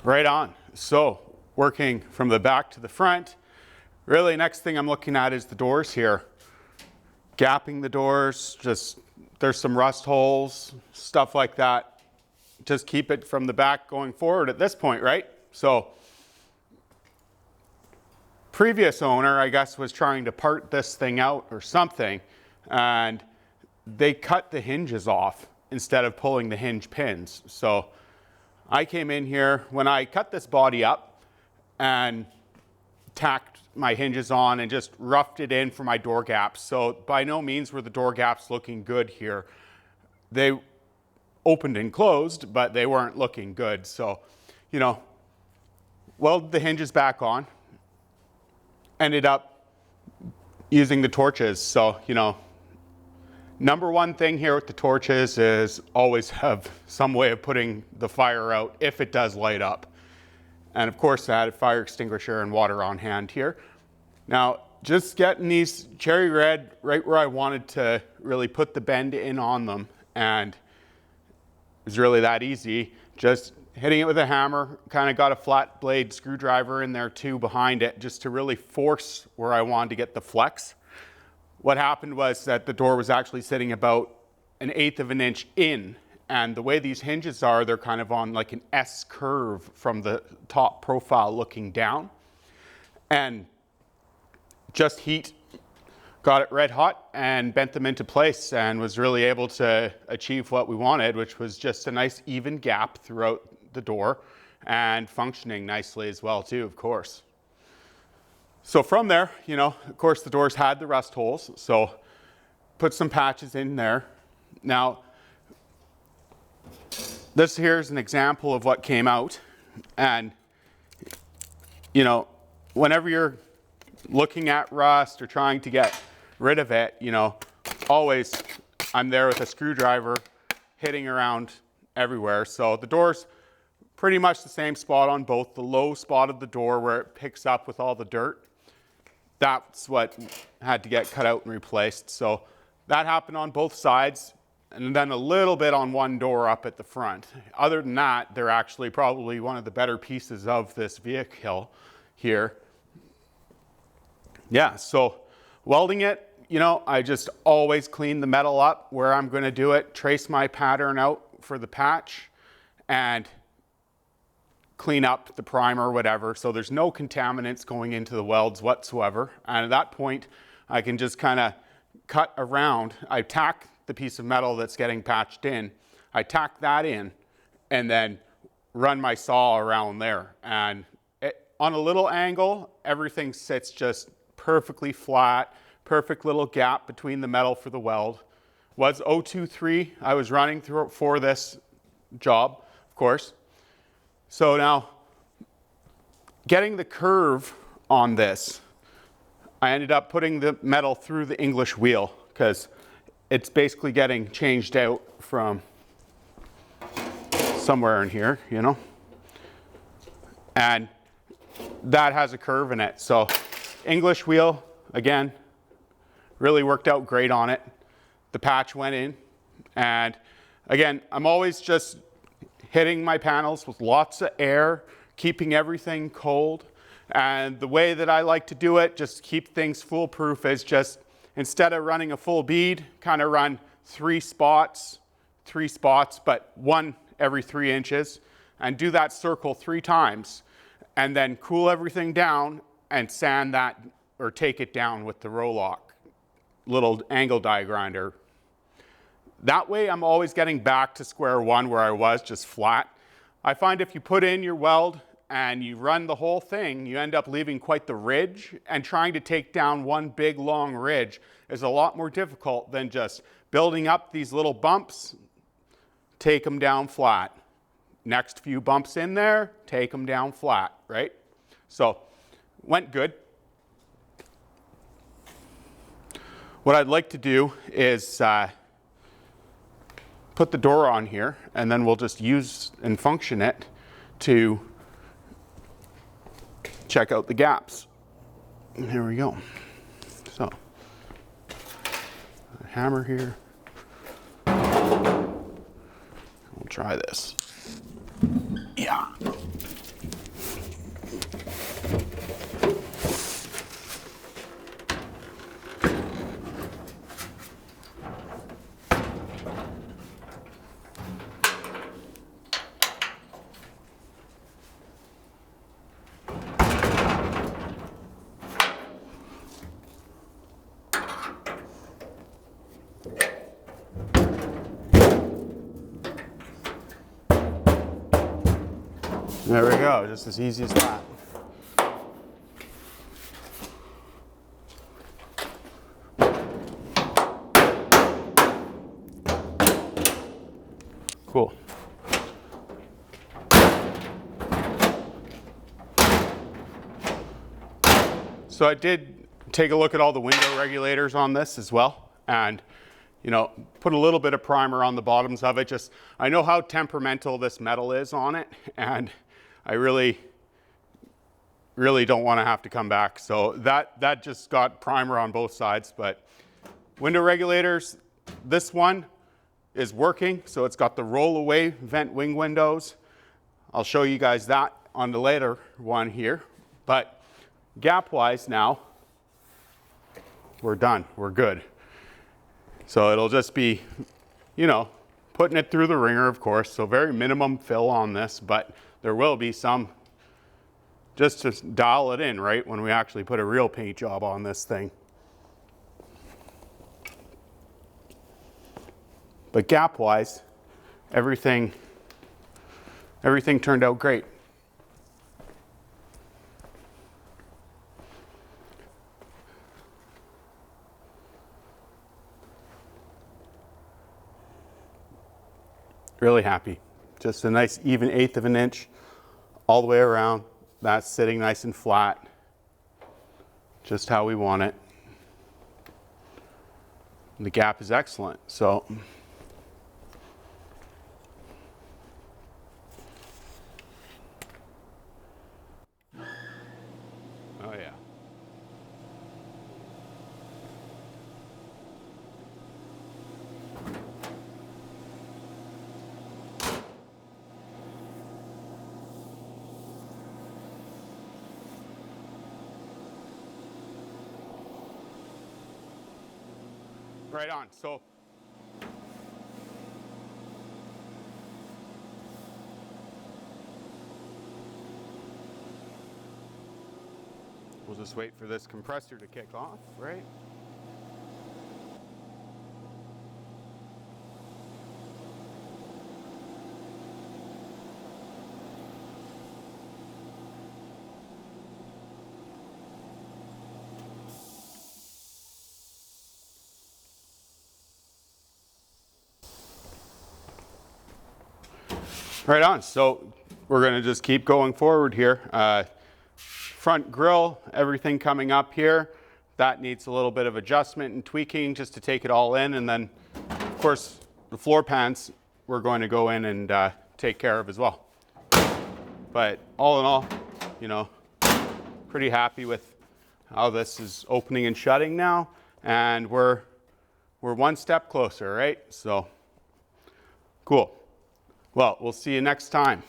Right on. So working from the back to the front, really next thing I'm looking at is the doors here. Gapping the doors, just there's some rust holes, stuff like that. Just keep it from the back going forward at this point, right? So previous owner, I guess, was trying to part this thing out or something, and they cut the hinges off instead of pulling the hinge pins. So I came in here when I cut this body up and tacked my hinges on and just roughed it in for my door gaps. So by no means were the door gaps looking good here. They opened and closed, but they weren't looking good. So, you know, welded the hinges back on, ended up using the torches. So, you know, number one thing here with the torches is always have some way of putting the fire out if it does light up. And of course I had a fire extinguisher and water on hand here. Now, just getting these cherry red right where I wanted to really put the bend in on them, and it was really that easy. Just hitting it with a hammer, kind of got a flat blade screwdriver in there too behind it just to really force where I wanted to get the flex. What happened was that the door was actually sitting about 1/8 of an inch in, and the way these hinges are, they're kind of on like an S curve from the top profile looking down. And just heat got it red hot and bent them into place, and was really able to achieve what we wanted, which was just a nice even gap throughout the door and functioning nicely as well too, of course. So from there, you know, of course the doors had the rust holes, so put some patches in there. Now, this here is an example of what came out, and you know, whenever you're looking at rust or trying to get rid of it, you know, always I'm there with a screwdriver hitting around everywhere. So the door's pretty much the same spot on both. The low spot of the door where it picks up with all the dirt, that's what had to get cut out and replaced. So that happened on both sides, and then a little bit on one door up at the front. Other than that, they're actually probably one of the better pieces of this vehicle here. Yeah, so welding it, you know, I just always clean the metal up where I'm going to do it, trace my pattern out for the patch, and clean up the primer, whatever, so there's no contaminants going into the welds whatsoever. And at that point, I can just kind of cut around. I tack the piece of metal that's getting patched in, I tack that in, and then run my saw around there. And on a little angle, everything sits just perfectly flat, perfect little gap between the metal for the weld. Was 023 I was running through for this job, of course. So now, getting the curve on this, I ended up putting the metal through the English wheel because it's basically getting changed out from somewhere in here, you know, and that has a curve in it. So English wheel, again, really worked out great on it. The patch went in, and again, I'm always just hitting my panels with lots of air, keeping everything cold. And the way that I like to do it, just keep things foolproof, is just instead of running a full bead, kind of run three spots, but one every 3 inches, and do that circle 3 times, and then cool everything down and sand that or take it down with the Rolock little angle die grinder. That way I'm always getting back to square one where I was, just flat. I find if you put in your weld and you run the whole thing, you end up leaving quite the ridge, and trying to take down one big long ridge is a lot more difficult than just building up these little bumps, take them down flat. Next few bumps in there, take them down flat, right? So, went good. What I'd like to do is put the door on here, and then we'll just use and function it to check out the gaps. And here we go. So, a hammer here. We'll try this. Yeah. There we go, just as easy as that. Cool. So I did take a look at all the window regulators on this as well, and you know, put a little bit of primer on the bottoms of it. Just, I know how temperamental this metal is on it, and I really don't want to have to come back. So that just got primer on both sides. But window regulators, this one is working. So it's got the roll away vent wing windows. I'll show you guys that on the later one here. But gap wise now, we're done, we're good. So it'll just be, you know, putting it through the ringer, of course. So very minimum fill on this, but there will be some, just to dial it in, right, when we actually put a real paint job on this thing. But gap wise, everything turned out great. Really happy. Just a nice even 1/8 of an inch all the way around. That's sitting nice and flat. Just how we want it. And the gap is excellent. So oh yeah. Right on. So we'll just wait for this compressor to kick off, right? Right on. So we're going to just keep going forward here. Front grille, everything coming up here. That needs a little bit of adjustment and tweaking just to take it all in. And then, of course, the floor pans we're going to go in and take care of as well. But all in all, you know, pretty happy with how this is opening and shutting now. And we're one step closer, right? So cool. Well, we'll see you next time.